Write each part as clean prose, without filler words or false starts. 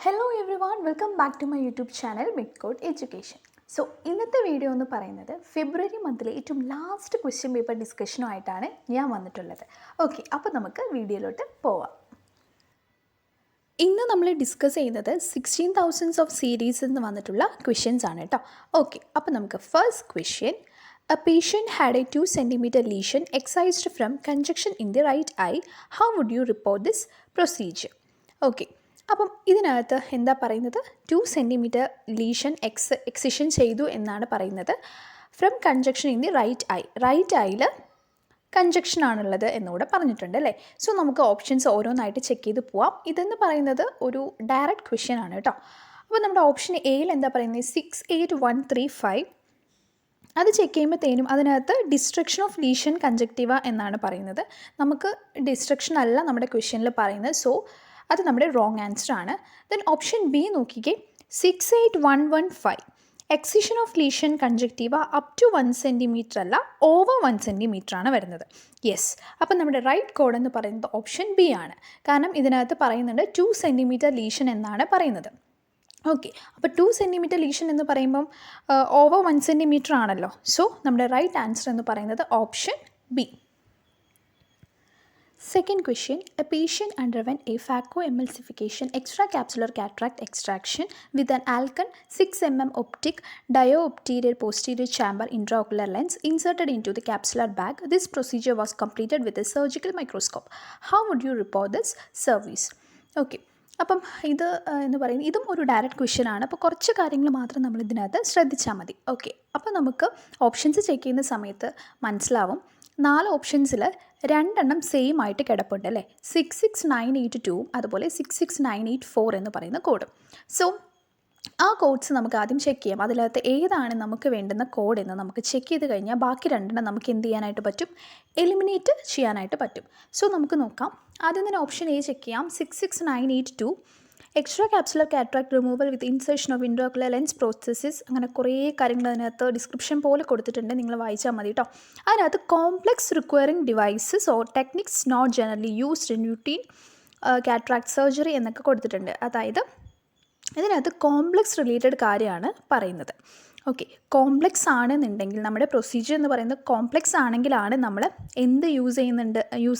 Hello everyone welcome back to my YouTube channel Midcode education. So ഇന്നത്തെ video എന്ന് പറയുന്നത് ഫെബ്രുവരി മന്തിലെ ഏറ്റവും last question paper ഡിസ്കഷനുമായിട്ടാണ് ഞാൻ വന്നിട്ടുള്ളത്. ഓക്കെ, അപ്പോൾ നമുക്ക് വീഡിയോയിലോട്ട് പോവാം. ഇന്ന് നമ്മൾ ഡിസ്കസ് ചെയ്യുന്നത് 16,000 ഓഫ് സീരീസ് എന്ന് വന്നിട്ടുള്ള ക്വസ്റ്റ്യൻസ് ആണ് കേട്ടോ. ഓക്കെ, അപ്പോൾ നമുക്ക് first question. A patient had a 2 cm lesion excised from conjunction in the right eye. How would you report this procedure? Okay, അപ്പം ഇതിനകത്ത് എന്താ പറയുന്നത്? 2 cm ലീഷൻ എക്സിഷൻ ചെയ്തു എന്നാണ് പറയുന്നത്. From conjunction in the right eye. Right ഐയിൽ conjunction ആണുള്ളത് എന്നുകൂടെ പറഞ്ഞിട്ടുണ്ട് അല്ലേ. സോ നമുക്ക് ഓപ്ഷൻസ് ഓരോന്നായിട്ട് ചെക്ക് ചെയ്ത് പോവാം. ഇതെന്ന് പറയുന്നത് ഒരു ഡയറക്റ്റ് ക്വസ്റ്റ്യൻ ആണ് കേട്ടോ. അപ്പോൾ നമ്മുടെ ഓപ്ഷൻ എയിൽ എന്താ പറയുന്നത്? 68135. അത് ചെക്ക് ചെയ്യുമ്പോഴത്തേനും അതിനകത്ത് ഡിസ്ട്രക്ഷൻ ഓഫ് ലീഷൻ കൺജക്റ്റീവ എന്നാണ് പറയുന്നത്. നമുക്ക് ഡിസ്ട്രക്ഷൻ അല്ല നമ്മുടെ ക്വസ്റ്റ്യനിൽ പറയുന്നത്. സോ അത് നമ്മുടെ റോങ് ആൻസർ ആണ്. ദെൻ ഓപ്ഷൻ ബി നോക്കിക്കേ. 68115. Excision of lesion conjunctiva up to 1 cm അല്ല, ഓവർ 1 cm ആണ് വരുന്നത്. യെസ്, അപ്പം നമ്മുടെ റൈറ്റ് കോഡ് എന്ന് പറയുന്നത് ഓപ്ഷൻ ബി ആണ്. കാരണം ഇതിനകത്ത് പറയുന്നുണ്ട് 2 cm ലീഷൻ എന്നാണ് പറയുന്നത്. ഓക്കെ, അപ്പോൾ 2 cm ലീഷൻ എന്ന് പറയുമ്പം ഓവർ 1 cm ആണല്ലോ. സോ നമ്മുടെ റൈറ്റ് ആൻസർ എന്ന് പറയുന്നത് option B. Second question. A patient underwent a phacoemulsification extracapsular cataract extraction with an Alcon 6 mm optic diopterior posterior chamber intraocular lens inserted into the capsular bag. This procedure was completed with a surgical microscope. How would you report this service? Okay, അപ്പം ഇത് എന്ന് പറയുന്നത് ഇതും ഒരു direct question ആണ്. അപ്പോൾ കുറച്ച് കാര്യങ്ങൾ മാത്രം നമ്മൾ ഇതിനകത്ത് ശ്രദ്ധിച്ചാൽ മതി. ഓക്കെ, അപ്പോൾ നമുക്ക് ഓപ്ഷൻസ് ചെക്ക് ചെയ്യുന്ന സമയത്ത് മനസ്സിലാവും 4 ഓപ്ഷൻസിൽ 2 സെയിം ആയിട്ട് കിടപ്പുണ്ട് അല്ലേ. 66982 അതുപോലെ 66984 എന്ന് പറയുന്ന കോഡ്. സോ ആ കോഡ്സ് നമുക്ക് ആദ്യം ചെക്ക് ചെയ്യാം. അതിനകത്ത് ഏതാണ് നമുക്ക് വേണ്ടുന്ന കോഡ് എന്ന് നമുക്ക് ചെക്ക് ചെയ്ത് കഴിഞ്ഞാൽ ബാക്കി 2 നമുക്ക് എന്ത് ചെയ്യാനായിട്ട് പറ്റും? എലിമിനേറ്റ് ചെയ്യാനായിട്ട് പറ്റും. സോ നമുക്ക് നോക്കാം. ആദ്യം തന്നെ ഓപ്ഷൻ എ ചെക്ക് ചെയ്യാം. 66982 extracapsular cataract removal with insertion of intraocular lens processes. അങ്ങനെ കുറേ കാര്യങ്ങൾ അതിനകത്ത് ഡിസ്ക്രിപ്ഷൻ പോലെ കൊടുത്തിട്ടുണ്ട്, നിങ്ങൾ വായിച്ചാൽ മതി കേട്ടോ. അതിനകത്ത് complex requiring devices or techniques not generally used in routine cataract surgery എന്നൊക്കെ കൊടുത്തിട്ടുണ്ട്. അതായത് ഇതിനകത്ത് കോംപ്ലെക്സ് റിലേറ്റഡ് കാര്യമാണ് പറയുന്നത്. ഓക്കെ, കോംപ്ലെക്സ് ആണെന്നുണ്ടെങ്കിൽ നമ്മുടെ പ്രൊസീജിയർ എന്ന് പറയുന്നത് കോംപ്ലെക്സ് ആണെങ്കിലാണ് നമ്മൾ എന്ത് യൂസ്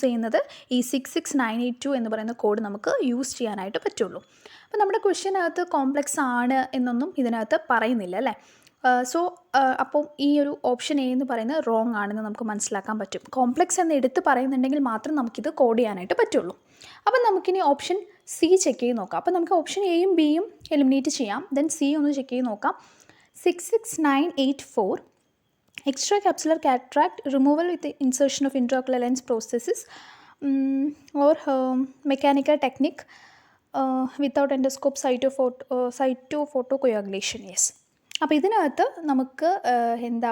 ചെയ്യുന്നത് ഈ 66982 എന്ന് പറയുന്ന കോഡ് നമുക്ക് യൂസ് ചെയ്യാനായിട്ട് പറ്റുള്ളൂ. അപ്പോൾ നമ്മുടെ ക്വസ്റ്റ്യനകത്ത് കോംപ്ലെക്സ് ആണ് എന്നൊന്നും ഇതിനകത്ത് പറയുന്നില്ല അല്ലേ. സോ അപ്പോൾ ഈ ഒരു ഓപ്ഷൻ എ എന്ന് പറയുന്നത് റോങ് ആണെന്ന് നമുക്ക് മനസ്സിലാക്കാൻ പറ്റും. കോംപ്ലെക്സ് എന്ന് എടുത്ത് പറയുന്നുണ്ടെങ്കിൽ മാത്രം നമുക്കിത് കോഡ് ചെയ്യാനായിട്ട് പറ്റുള്ളൂ. അപ്പം നമുക്കിനി ഓപ്ഷൻ സി ചെക്ക് ചെയ്ത് നോക്കാം. അപ്പോൾ നമുക്ക് ഓപ്ഷൻ എയും ബിയും എലിമിനേറ്റ് ചെയ്യാം. ദെൻ സി ഒന്ന് ചെക്ക് ചെയ്ത് നോക്കാം. 66984 extra capsular cataract removal with the insertion of intraocular lens processes or mechanical technique without endoscope cytophotocoagulation. Yes, അപ്പോൾ ഇതിനകത്ത് നമുക്ക് എന്താ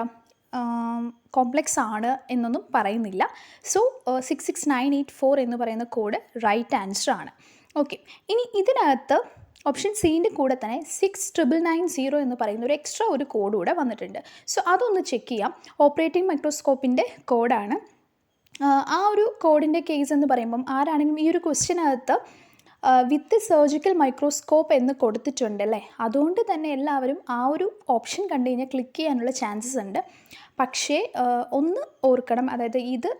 കോംപ്ലെക്സ് ആണ് എന്നൊന്നും പറയുന്നില്ല. സോ 66984 എന്ന് പറയുന്ന കോഡ് റൈറ്റ് ആൻസർ ആണ്. ഓക്കെ, ഇനി ഇതിനകത്ത് ഓപ്ഷൻ സീൻ്റെ കൂടെ തന്നെ 6990 എന്ന് പറയുന്ന ഒരു എക്സ്ട്രാ ഒരു കോഡ് കൂടെ വന്നിട്ടുണ്ട്. സോ അതൊന്ന് ചെക്ക് ചെയ്യാം. ഓപ്പറേറ്റിംഗ് മൈക്രോസ്കോപ്പിൻ്റെ കോഡാണ്. ആ ഒരു കോഡിൻ്റെ കേസ് എന്ന് പറയുമ്പം ആരാണെങ്കിലും ഈ ഒരു ക്വസ്റ്റ്യനകത്ത് വിത്ത് സർജിക്കൽ മൈക്രോസ്കോപ്പ് എന്ന് കൊടുത്തിട്ടുണ്ട് അല്ലേ. അതുകൊണ്ട് തന്നെ എല്ലാവരും ആ ഒരു ഓപ്ഷൻ കണ്ടു കഴിഞ്ഞാൽ ക്ലിക്ക് ചെയ്യാനുള്ള ചാൻസസ് ഉണ്ട്. പക്ഷേ ഒന്ന് ഓർക്കണം, അതായത്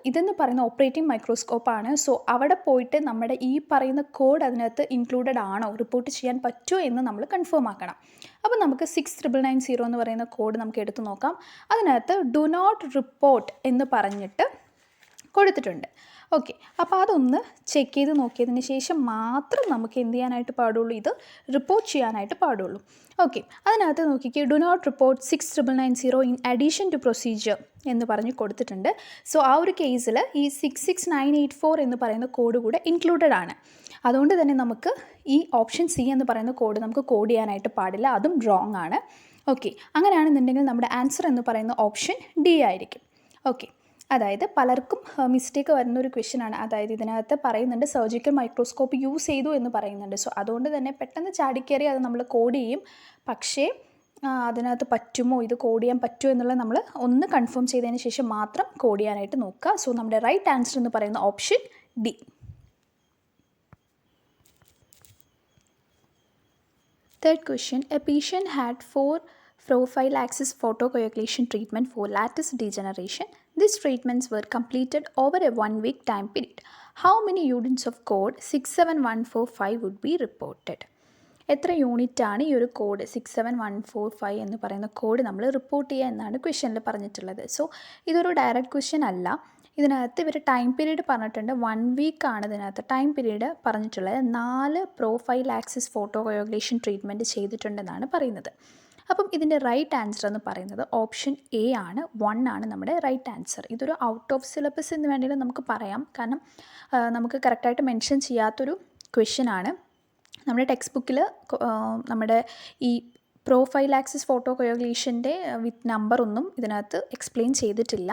ഇതെന്ന് പറയുന്ന ഓപ്പറേറ്റിംഗ് മൈക്രോസ്കോപ്പാണ്. സോ അവിടെ പോയിട്ട് നമ്മുടെ ഈ പറയുന്ന കോഡ് അതിനകത്ത് ഇൻക്ലൂഡഡ് ആണോ, റിപ്പോർട്ട് ചെയ്യാൻ പറ്റുമോ എന്ന് നമ്മൾ കൺഫേം ആക്കണം. അപ്പോൾ നമുക്ക് 6990 എന്ന് പറയുന്ന കോഡ് നമുക്ക് എടുത്ത് നോക്കാം. അതിനകത്ത് ഡു നോട്ട് റിപ്പോർട്ട് എന്ന് പറഞ്ഞിട്ട് കൊടുത്തിട്ടുണ്ട്. ഓക്കെ, അപ്പോൾ അതൊന്ന് ചെക്ക് ചെയ്ത് നോക്കിയതിന് ശേഷം മാത്രം നമുക്ക് എന്ത് ചെയ്യാനായിട്ട് പാടുള്ളൂ? ഇത് റിപ്പോർട്ട് ചെയ്യാനായിട്ട് പാടുള്ളൂ. ഓക്കെ, അതിനകത്ത് നോക്കിക്കേ. Do not report 6990 in addition to procedure എന്ന് പറഞ്ഞ് കൊടുത്തിട്ടുണ്ട്. സോ ആ ഒരു കേസിൽ ഈ 66984 എന്ന് പറയുന്ന കോഡ് കൂടെ ഇൻക്ലൂഡഡ് ആണ്. അതുകൊണ്ട് തന്നെ നമുക്ക് ഈ ഓപ്ഷൻ സി എന്ന് പറയുന്ന കോഡ് നമുക്ക് കോഡ് ചെയ്യാനായിട്ട് പാടില്ല, അതും റോങ് ആണ്. ഓക്കെ, അങ്ങനെയാണെന്നുണ്ടെങ്കിൽ നമ്മുടെ ആൻസർ എന്ന് പറയുന്ന ഓപ്ഷൻ ഡി ആയിരിക്കും. ഓക്കെ, അതായത് പലർക്കും മിസ്റ്റേക്ക് വരുന്നൊരു ക്വസ്റ്റ്യൻ ആണ്. അതായത് ഇതിനകത്ത് പറയുന്നുണ്ട് സർജിക്കൽ മൈക്രോസ്കോപ്പ് യൂസ് ചെയ്തു എന്ന് പറയുന്നുണ്ട്. സോ അതുകൊണ്ട് തന്നെ പെട്ടെന്ന് ചാടിക്കയറി അത് നമ്മൾ കോഡ് ചെയ്യും. പക്ഷേ അതിനകത്ത് പറ്റുമോ, ഇത് കോഡ് ചെയ്യാൻ പറ്റുമോ എന്നുള്ളത് നമ്മൾ ഒന്ന് കൺഫേം ചെയ്തതിന് ശേഷം മാത്രം കോഡ് ചെയ്യാനായിട്ട് നോക്കുക. സോ നമ്മുടെ റൈറ്റ് ആൻസർ എന്ന് പറയുന്ന option D. Third question, a patient had 4 prophylaxis photocoagulation treatment for lattice degeneration. These treatments were completed over a 1-week time period. How many units of code 67145 would be reported? എത്ര യൂണിറ്റാണ് ഈ ഒരു code 67145 എന്ന് പറയുന്ന code നമ്മൾ report ചെയ്യുക എന്നാണ് ക്വസ്റ്റ്യനിൽ പറഞ്ഞിട്ടുള്ളത്. സോ ഇതൊരു ഡയറക്റ്റ് ക്വസ്റ്റ്യൻ അല്ല. ഇതിനകത്ത് ഇവർ ടൈം പീരീഡ് പറഞ്ഞിട്ടുണ്ട്. 1 വീക്കാണ് ഇതിനകത്ത് ടൈം പീരീഡ് പറഞ്ഞിട്ടുള്ളത്. 4 പ്രോഫൈലാക്സിസ് ഫോട്ടോകോയാഗുലേഷൻ ട്രീറ്റ്മെൻറ്റ് ചെയ്തിട്ടുണ്ടെന്നാണ് പറയുന്നത്. അപ്പം ഇതിൻ്റെ റൈറ്റ് ആൻസർ എന്ന് പറയുന്നത് ഓപ്ഷൻ എ ആണ്. 1 ആണ് നമ്മുടെ റൈറ്റ് ആൻസർ. ഇതൊരു ഔട്ട് ഓഫ് സിലബസ് എന്ന് വേണമെങ്കിൽ നമുക്ക് പറയാം. കാരണം നമുക്ക് കറക്റ്റായിട്ട് മെൻഷൻ ചെയ്യാത്തൊരു ക്വസ്റ്റ്യൻ ആണ്. നമ്മുടെ ടെക്സ്റ്റ് ബുക്കിൽ നമ്മുടെ ഈ പ്രോഫൈലാക്സിസ് ഫോട്ടോകോയാഗുലേഷൻ്റെ വിത്ത് നമ്പറൊന്നും ഇതിനകത്ത് എക്സ്പ്ലെയിൻ ചെയ്തിട്ടില്ല.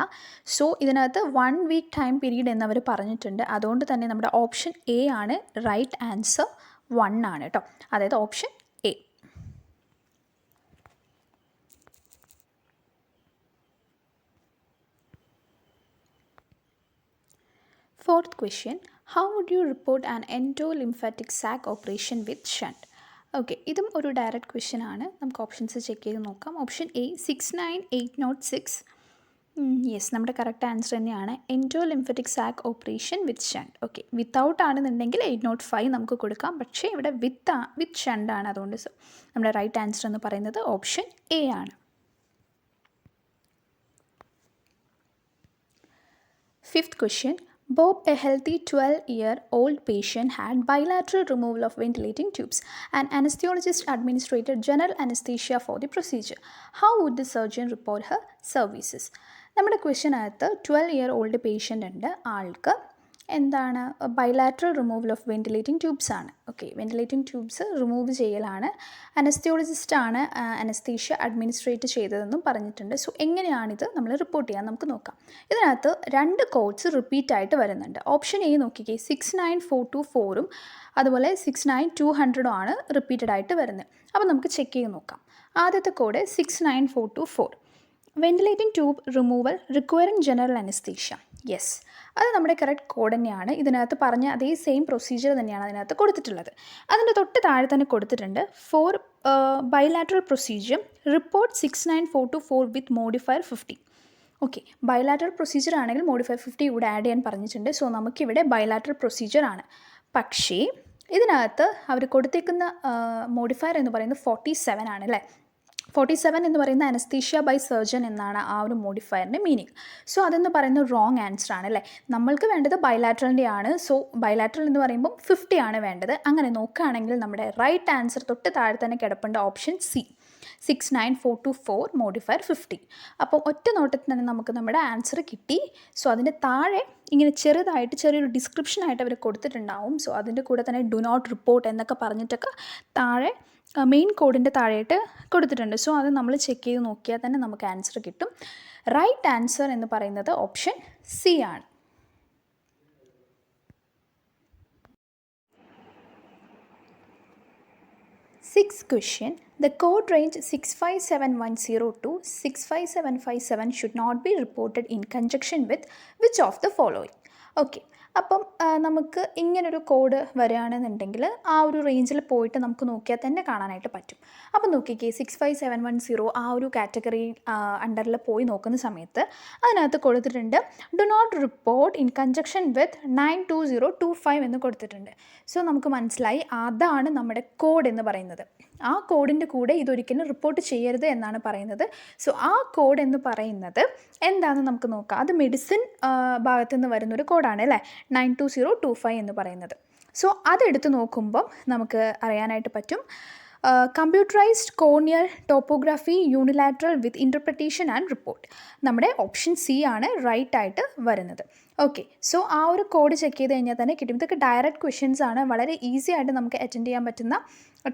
സോ ഇതിനകത്ത് 1 വീക്ക് ടൈം പീരീഡ് എന്നവർ പറഞ്ഞിട്ടുണ്ട്. അതുകൊണ്ട് തന്നെ നമ്മുടെ ഓപ്ഷൻ എ ആണ് റൈറ്റ് ആൻസർ. 1 ആണ് കേട്ടോ, അതായത് option A. Fourth question, how would you report an endolymphatic sac operation with shunt? Okay, ഇതും ഒരു ഡയറക്റ്റ് ക്വസ്റ്റ്യൻ ആണ്. നമുക്ക് ഓപ്ഷൻസ് ചെക്ക് ചെയ്ത് നോക്കാം. Option A 69806. യെസ്, നമ്മുടെ കറക്റ്റ് ആൻസർ തന്നെയാണ്. Endolymphatic sac operation with shunt. Okay, without ആണെന്നുണ്ടെങ്കിൽ 805 നമുക്ക് കൊടുക്കാം. പക്ഷേ ഇവിടെ വിത്ത് ഷണ്ട് ആണ്. അതുകൊണ്ട് നമ്മുടെ റൈറ്റ് ആൻസർ എന്ന് പറയുന്നത് ഓപ്ഷൻ എ ആണ്. Fifth question, Bob, a healthy 12-year-old patient, had bilateral removal of ventilating tubes. An anesthesiologist administered general anesthesia for the procedure. How would the surgeon report her services? നമ്മുടെ ക്വസ്റ്റ്യനകത്ത് 12-year-old patient ഉണ്ട്. ആൾക്ക് എന്താണ് bilateral removal of വെൻറ്റിലേറ്റിംഗ് tubes ആണ്. Okay, വെൻറ്റിലേറ്റിംഗ് tubes remove ചെയ്യലാണ്. അനസ്തോളജിസ്റ്റാണ് anaesthesia administrate ചെയ്തതെന്നും പറഞ്ഞിട്ടുണ്ട്. So എങ്ങനെയാണിത് നമ്മൾ report ചെയ്യാൻ നമുക്ക് നോക്കാം. ഇതിനകത്ത് 2 കോഡ്സ് റിപ്പീറ്റായിട്ട് വരുന്നുണ്ട്. ഓപ്ഷൻ എ നോക്കിക്കേ, 69424ഉം അതുപോലെ 69200 ആണ് റിപ്പീറ്റഡ് ആയിട്ട് വരുന്നത്. അപ്പോൾ നമുക്ക് ചെക്ക് ചെയ്ത് നോക്കാം. ആദ്യത്തെ code 69424, ventilating tube removal requiring general anaesthesia. Yes, അത് നമ്മുടെ കറക്റ്റ് കോഡ് തന്നെയാണ്. ഇതിനകത്ത് പറഞ്ഞ അതേ സെയിം പ്രൊസീജിയർ തന്നെയാണ് അതിനകത്ത് കൊടുത്തിട്ടുള്ളത്. അതിൻ്റെ തൊട്ട് താഴെ തന്നെ കൊടുത്തിട്ടുണ്ട് ഫോർ ബൈലാറ്ററൽ പ്രൊസീജിയർ റിപ്പോർട്ട് 69424 വിത്ത് മോഡിഫയർ 50. ഓക്കെ, ബൈലാറ്ററൽ പ്രൊസീജിയർ ആണെങ്കിൽ മോഡിഫയർ 50 ഇവിടെ ആഡ് ചെയ്യാൻ പറഞ്ഞിട്ടുണ്ട്. സോ നമുക്കിവിടെ ബൈലാറ്ററൽ പ്രൊസീജിയർ ആണ്. പക്ഷേ ഇതിനകത്ത് അവർ കൊടുത്തേക്കുന്ന മോഡിഫയർ എന്ന് പറയുന്നത് 47 ആണ് അല്ലേ. 47 എന്ന് പറയുന്ന അനസ്തീഷ്യ ബൈ സർജൻ എന്നാണ് ആ ഒരു മോഡിഫയറിൻ്റെ മീനിങ്. സോ അതെന്ന് പറയുന്നത് റോങ് ആൻസർ ആണ് അല്ലേ. നമ്മൾക്ക് വേണ്ടത് ബൈലാറ്ററലിൻ്റെ ആണ്. സോ ബൈലാറ്ററൽ എന്ന് പറയുമ്പോൾ 50 ആണ് വേണ്ടത്. അങ്ങനെ നോക്കുകയാണെങ്കിൽ നമ്മുടെ റൈറ്റ് ആൻസർ തൊട്ട് താഴെ തന്നെ കിടപ്പുണ്ട് ഓപ്ഷൻ സി, 69424 മോഡിഫയർ 50. അപ്പോൾ ഒറ്റ നോട്ടത്തിൽ തന്നെ നമുക്ക് നമ്മുടെ ആൻസർ കിട്ടി. സോ അതിൻ്റെ താഴെ ഇങ്ങനെ ചെറുതായിട്ട് ചെറിയൊരു ഡിസ്ക്രിപ്ഷനായിട്ട് അവർ കൊടുത്തിട്ടുണ്ടാവും. സോ അതിൻ്റെ കൂടെ തന്നെ ഡു നോട്ട് റിപ്പോർട്ട് എന്നൊക്കെ പറഞ്ഞിട്ടൊക്കെ താഴെ മെയിൻ കോഡിൻ്റെ താഴെയായിട്ട് കൊടുത്തിട്ടുണ്ട്. സോ അത് നമ്മൾ ചെക്ക് ചെയ്ത് നോക്കിയാൽ തന്നെ നമുക്ക് ആൻസർ കിട്ടും. റൈറ്റ് ആൻസർ എന്ന് പറയുന്നത് ഓപ്ഷൻ സി ആണ്. Sixth question, the code range 65710 to 65757 should not be reported in conjunction with which of the following? Okay, അപ്പം നമുക്ക് ഇങ്ങനൊരു കോഡ് വരികയാണെന്നുണ്ടെങ്കിൽ ആ ഒരു റേഞ്ചിൽ പോയിട്ട് നമുക്ക് നോക്കിയാൽ തന്നെ കാണാനായിട്ട് പറ്റും. അപ്പം നോക്കിക്കേ, 65710 ആ ഒരു കാറ്റഗറി അണ്ടറിൽ പോയി നോക്കുന്ന സമയത്ത് അതിനകത്ത് കൊടുത്തിട്ടുണ്ട് do not report in conjunction with 92025 എന്ന് കൊടുത്തിട്ടുണ്ട്. സോ നമുക്ക് മനസ്സിലായി അതാണ് നമ്മുടെ കോഡ് എന്ന് പറയുന്നത്. ആ കോഡിൻ്റെ കൂടെ ഇതൊരിക്കലും റിപ്പോർട്ട് ചെയ്യരുത് എന്നാണ് പറയുന്നത്. സോ ആ കോഡ് എന്ന് പറയുന്നത് എന്താണെന്ന് നമുക്ക് നോക്കാം. അത് മെഡിസിൻ ഭാഗത്തു നിന്ന് വരുന്നൊരു കോഡാണ് അല്ലേ, 92025 എന്ന് പറയുന്നത്. സോ അതെടുത്ത് നോക്കുമ്പം നമുക്ക് അറിയാനായിട്ട് പറ്റും computerised corneal topography unilateral with interpretation and report. നമ്മുടെ ഓപ്ഷൻ സി ആണ് റൈറ്റ് ആയിട്ട് വരുന്നത്. ഓക്കെ, സോ ആ ഒരു കോഡ് ചെക്ക് ചെയ്ത് കഴിഞ്ഞാൽ തന്നെ കിട്ടും. ഇതൊക്കെ ഡയറക്റ്റ് ക്വസ്റ്റ്യൻസ് ആണ്, വളരെ ഈസി ആയിട്ട് നമുക്ക് അറ്റൻഡ് ചെയ്യാൻ പറ്റുന്ന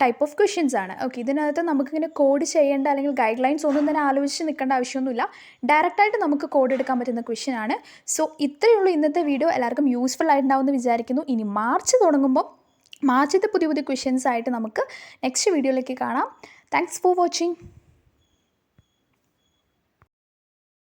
ടൈപ്പ് ഓഫ് ക്വസ്റ്റ്യൻസ് ആണ്. ഓക്കെ, ഇതിനകത്ത് നമുക്കിങ്ങനെ കോഡ് ചെയ്യേണ്ട അല്ലെങ്കിൽ ഗൈഡ് ലൈൻസ് ഒന്നും തന്നെ ആലോചിച്ച് നിൽക്കേണ്ട ആവശ്യമൊന്നുമില്ല. ഡയറക്റ്റായിട്ട് നമുക്ക് കോഡ് എടുക്കാൻ പറ്റുന്ന ക്വസ്റ്റ്യൻ ആണ്. സോ ഇത്രയേ ഉള്ളൂ ഇന്നത്തെ വീഡിയോ. എല്ലാവർക്കും യൂസ്ഫുൾ ആയിട്ടുണ്ടാവുമെന്ന് വിചാരിക്കുന്നു. ഇനി മാർച്ച് തുടങ്ങുമ്പോൾ മാർച്ചത്തെ പുതിയ പുതിയ ക്വസ്റ്റ്യൻസ് ആയിട്ട് നമുക്ക് നെക്സ്റ്റ് വീഡിയോയിലേക്ക് കാണാം. Thanks for watching.